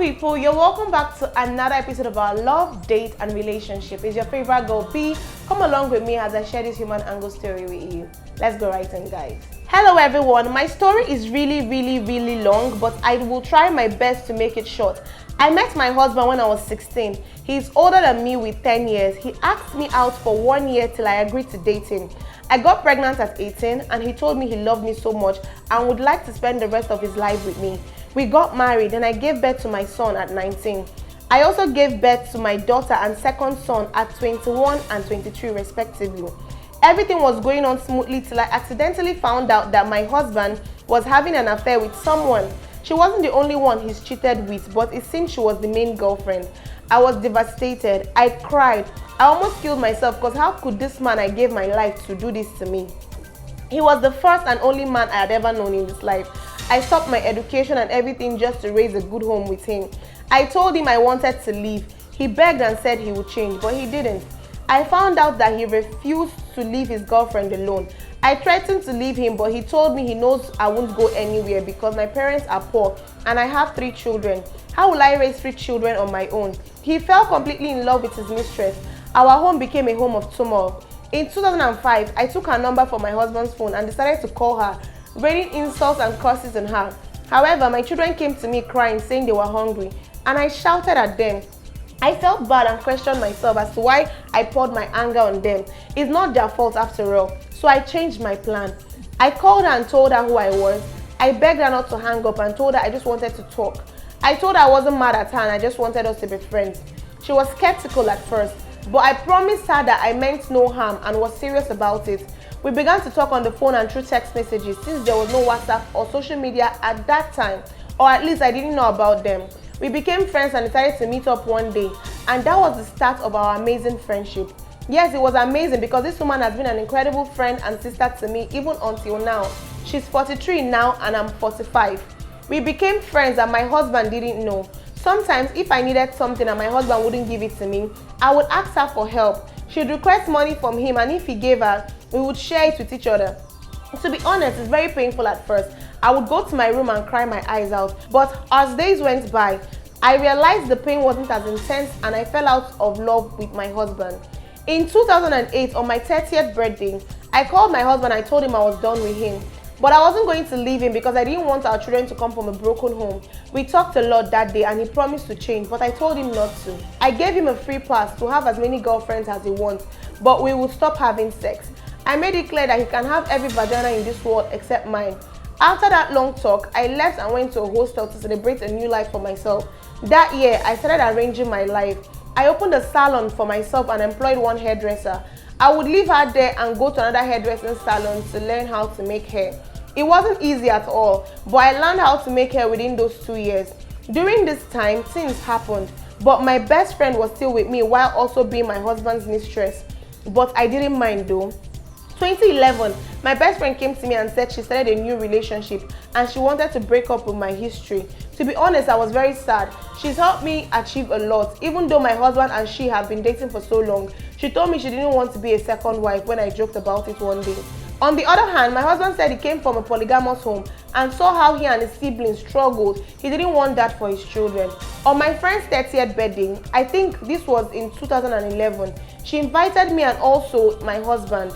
people, you're welcome back to another episode of our love, date and relationship. It's your favorite girl B. Come along with me as I share this human angle story with you. Let's go right in, guys. Hello everyone, my story is really long, but I will try my best to make it short. I met my husband when I was 16. He's older than me with 10 years. He asked me out for 1 year till I agreed to dating. I got pregnant at 18 and he told me he loved me so much and would like to spend the rest of his life with me. We got married and I gave birth to my son at 19. I also gave birth to my daughter and second son at 21 and 23 respectively. Everything was going on smoothly till I accidentally found out that my husband was having an affair with someone. She wasn't the only one he's cheated with, but it seemed she was the main girlfriend. I was devastated. I cried. I almost killed myself because how could this man I gave my life to do this to me? He was the first and only man I had ever known in this life. I stopped my education and everything just to raise a good home with him. I told him I wanted to leave. He begged and said he would change, but he didn't. I found out that he refused to leave his girlfriend alone. I threatened to leave him, but he told me he knows I won't go anywhere because my parents are poor and I have 3 children. How will I raise 3 children on my own? He fell completely in love with his mistress. Our home became a home of turmoil. In 2005, I took her number from my husband's phone and decided to call her, raining insults and curses on her. However, my children came to me crying, saying they were hungry, and I shouted at them. I felt bad and questioned myself as to why I poured my anger on them. It's not their fault after all, so I changed my plan. I called her and told her who I was. I begged her not to hang up and told her I just wanted to talk. I told her I wasn't mad at her and I just wanted us to be friends. She was skeptical at first, but I promised her that I meant no harm and was serious about it. We began to talk on the phone and through text messages since there was no WhatsApp or social media at that time, or at least I didn't know about them. We became friends and decided to meet up one day, and that was the start of our amazing friendship. Yes, it was amazing because this woman has been an incredible friend and sister to me even until now. She's 43 now and I'm 45. We became friends and my husband didn't know. Sometimes if I needed something and my husband wouldn't give it to me, I would ask her for help. She'd request money from him and if he gave her, we would share it with each other. To be honest, it's very painful at first. I would go to my room and cry my eyes out. But as days went by, I realized the pain wasn't as intense and I fell out of love with my husband. In 2008, on my 30th birthday, I called my husband and I told him I was done with him. But I wasn't going to leave him because I didn't want our children to come from a broken home. We talked a lot that day and he promised to change, but I told him not to. I gave him a free pass to have as many girlfriends as he wants, but we would stop having sex. I made it clear that he can have every vagina in this world except mine. After that long talk, I left and went to a hostel to celebrate a new life for myself. That year, I started arranging my life. I opened a salon for myself and employed one hairdresser. I would leave her there and go to another hairdressing salon to learn how to make hair. It wasn't easy at all, but I learned how to make hair within those 2 years. During this time, things happened, but my best friend was still with me while also being my husband's mistress. But I didn't mind though. 2011, my best friend came to me and said she started a new relationship and she wanted to break up with my history. To be honest, I was very sad. She's helped me achieve a lot, even though my husband and she have been dating for so long. She told me she didn't want to be a second wife when I joked about it one day. On the other hand, my husband said he came from a polygamous home and saw how he and his siblings struggled. He didn't want that for his children. On my friend's 30th birthday, I think this was in 2011, she invited me and also my husband.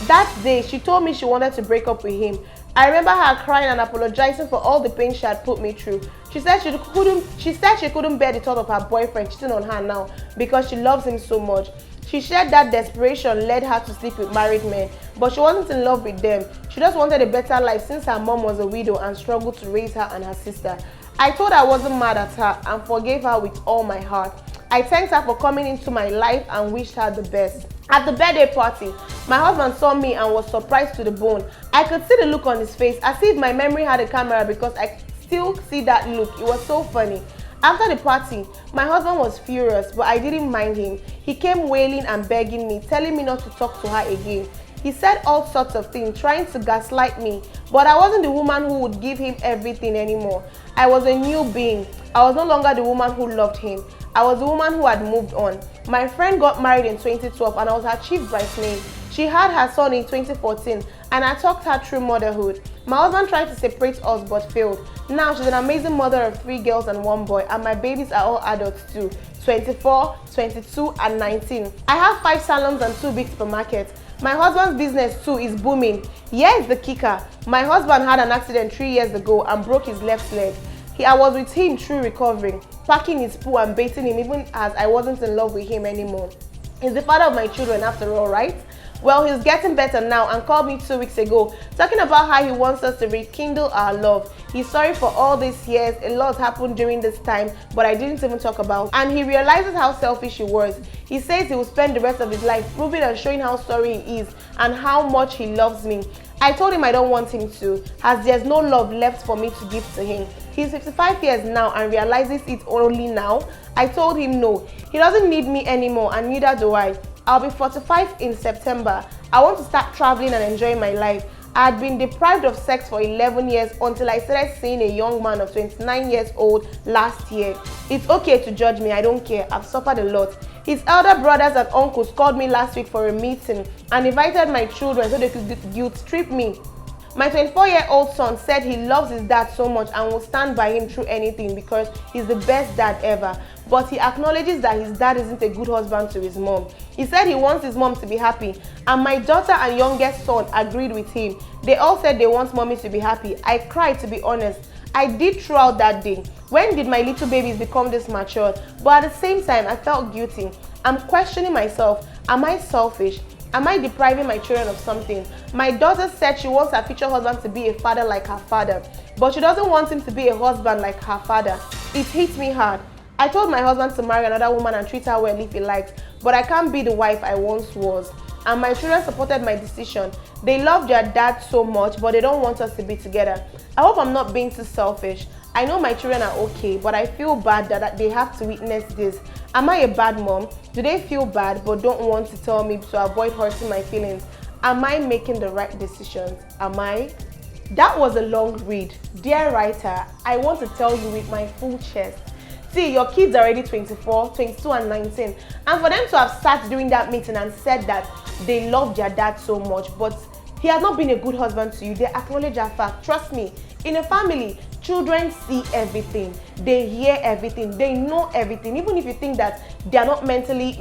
That day, she told me she wanted to break up with him. I remember her crying and apologizing for all the pain she had put me through. She said she couldn't bear the thought of her boyfriend cheating on her now because she loves him so much. She shared that desperation led her to sleep with married men, but she wasn't in love with them. She just wanted a better life since her mom was a widow and struggled to raise her and her sister. I told her I wasn't mad at her and forgave her with all my heart. I thanked her for coming into my life and wished her the best. At the birthday party, my husband saw me and was surprised to the bone. I could see the look on his face as if my memory had a camera because I still see that look. It was so funny. After the party, my husband was furious, but I didn't mind him. He came wailing and begging me, telling me not to talk to her again. He said all sorts of things, trying to gaslight me, but I wasn't the woman who would give him everything anymore. I was a new being. I was no longer the woman who loved him. I was the woman who had moved on. My friend got married in 2012 and I was her chief bridesmaid. She had her son in 2014 and I talked her through motherhood. My husband tried to separate us but failed. Now she's an amazing mother of 3 girls and 1 boy, and my babies are all adults too, 24, 22 and 19. I have 5 salons and 2 big supermarkets. My husband's business too is booming. Here's the kicker. My husband had an accident 3 years ago and broke his left leg. I was with him through recovering, packing his poo and bathing him even as I wasn't in love with him anymore. He's the father of my children after all, right? Well, he's getting better now and called me 2 weeks ago talking about how he wants us to rekindle our love. He's sorry for all these years. A lot happened during this time, but I didn't even talk about it. And he realizes how selfish he was. He says he will spend the rest of his life proving and showing how sorry he is and how much he loves me. I told him I don't want him to, as there's no love left for me to give to him. He's 55 years now and realizes it only now. I told him no, he doesn't need me anymore and neither do I. I'll be 45 in September. I want to start traveling and enjoying my life. I had been deprived of sex for 11 years until I started seeing a young man of 29 years old last year. It's okay to judge me, I don't care. I've suffered a lot. His elder brothers and uncles called me last week for a meeting and invited my children so they could guilt trip me. My 24-year-old son said he loves his dad so much and will stand by him through anything because he's the best dad ever. But he acknowledges that his dad isn't a good husband to his mom. He said he wants his mom to be happy, and my daughter and youngest son agreed with him. They all said they want mommy to be happy. I cried, to be honest. I did throughout that day. When did my little babies become this mature? But at the same time, I felt guilty. I'm questioning myself. Am I selfish? Am I depriving my children of something? My daughter said she wants her future husband to be a father like her father, but she doesn't want him to be a husband like her father. It hit me hard. I told my husband to marry another woman and treat her well if he likes, but I can't be the wife I once was. And my children supported my decision. They love their dad so much, but they don't want us to be together. I hope I'm not being too selfish. I know my children are okay, but I feel bad that they have to witness this. Am I a bad mom? Do they feel bad but don't want to tell me to avoid hurting my feelings? Am I making the right decisions? Am I? That was a long read. Dear writer, I want to tell you with my full chest. See, your kids are already 24, 22 and 19. And for them to have sat during that meeting and said that they love their dad so much, but he has not been a good husband to you, they acknowledge that fact. Trust me, in a family, children see everything, they hear everything, they know everything. Even if you think that they are not mentally,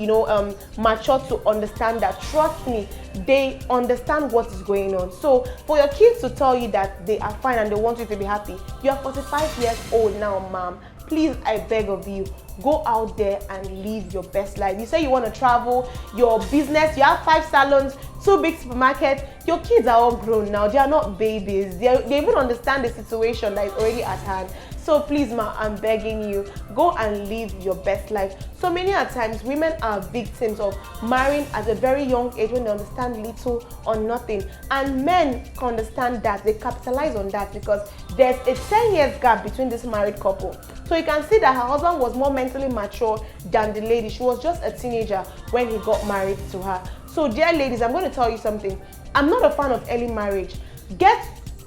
mature to understand that, trust me, they understand what is going on. So for your kids to tell you that they are fine and they want you to be happy, you are 45 years old now, ma'am. Please, I beg of you, go out there and live your best life. You say you want to travel, your business, you have 5 salons, 2 big supermarkets. Your kids are all grown now. They are not babies. They even understand the situation that is already at hand. So please, ma, I'm begging you, go and live your best life. So many a times, women are victims of marrying at a very young age when they understand little or nothing. And men can understand that. They capitalize on that because there's a 10 years gap between this married couple. So you can see that her husband was more mentally mature than the lady. She was just a teenager when he got married to her. So dear ladies, I'm going to tell you something. I'm not a fan of early marriage.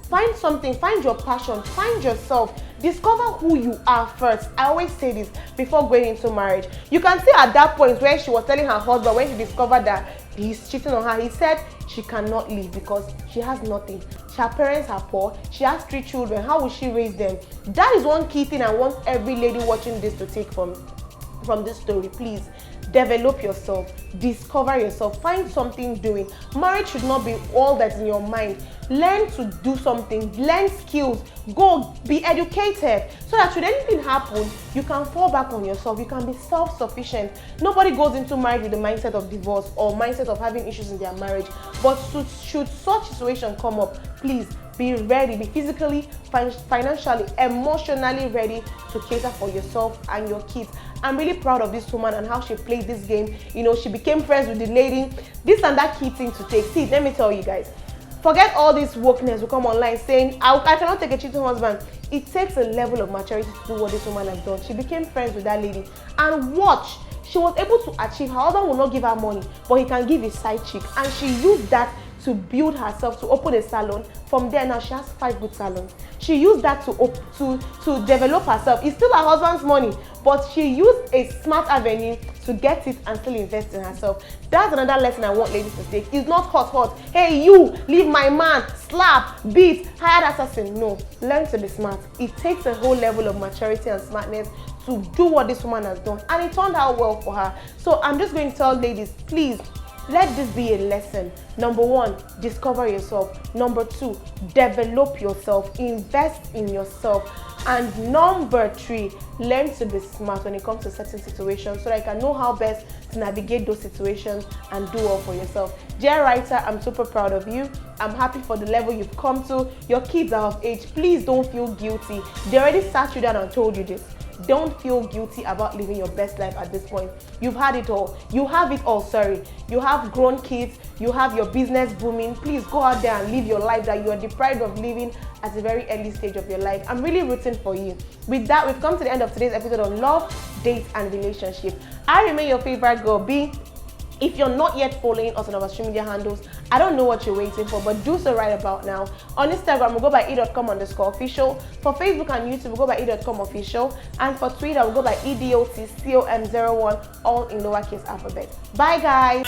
Find something, find your passion, find yourself, discover who you are first. I always say this before going into marriage. You can see at that point where she was telling her husband when she discovered that he's cheating on her, he said she cannot leave because she has nothing. Her parents are poor, she has 3 children, how will she raise them? That is one key thing I want every lady watching this to take from this story. Please develop yourself, discover yourself, find something doing. Marriage should not be all that's in your mind. Learn to do something, learn skills, go be educated so that should anything happen, you can fall back on yourself, you can be self-sufficient. Nobody goes into marriage with the mindset of divorce or mindset of having issues in their marriage, but should such situation come up, please be ready, be physically, financially, emotionally ready to cater for yourself and your kids. I'm really proud of this woman and how she played this game. She became friends with the lady. This and that key thing to take. See, let me tell you guys. Forget all this wokeness who come online saying, I cannot take a cheating husband. It takes a level of maturity to do what this woman has done. She became friends with that lady. And watch, she was able to achieve. Her husband will not give her money, but he can give his side chick. And she used that to build herself, to open a salon. From there now, she has 5 good salons. She used that to develop herself. It's still her husband's money, but she used a smart avenue to get it and still invest in herself. That's another lesson I want ladies to take. It's not hot. Hey, you, leave my man, slap, beat, hired assassin. No, learn to be smart. It takes a whole level of maturity and smartness to do what this woman has done, and it turned out well for her. So I'm just going to tell ladies, please, let this be a lesson. Number 1, discover yourself. Number 2, develop yourself. Invest in yourself. And number 3, learn to be smart when it comes to certain situations so that you can know how best to navigate those situations and do well for yourself. Dear writer, I'm super proud of you. I'm happy for the level you've come to. Your kids are of age. Please don't feel guilty. They already sat you down and told you this. Don't feel guilty about living your best life at this point. You've had it all. You have it all, sorry. You have grown kids. You have your business booming. Please go out there and live your life that you are deprived of living at a very early stage of your life. I'm really rooting for you. With that, we've come to the end of today's episode on love, date, and relationship. I remain your favorite girl, B. If you're not yet following us on our social media handles, I don't know what you're waiting for, but do so right about now. On Instagram, we'll go by e.com_official. For Facebook and YouTube, we'll go by e.com_official. And for Twitter, we'll go by edotcom01, all in lowercase alphabet. Bye, guys.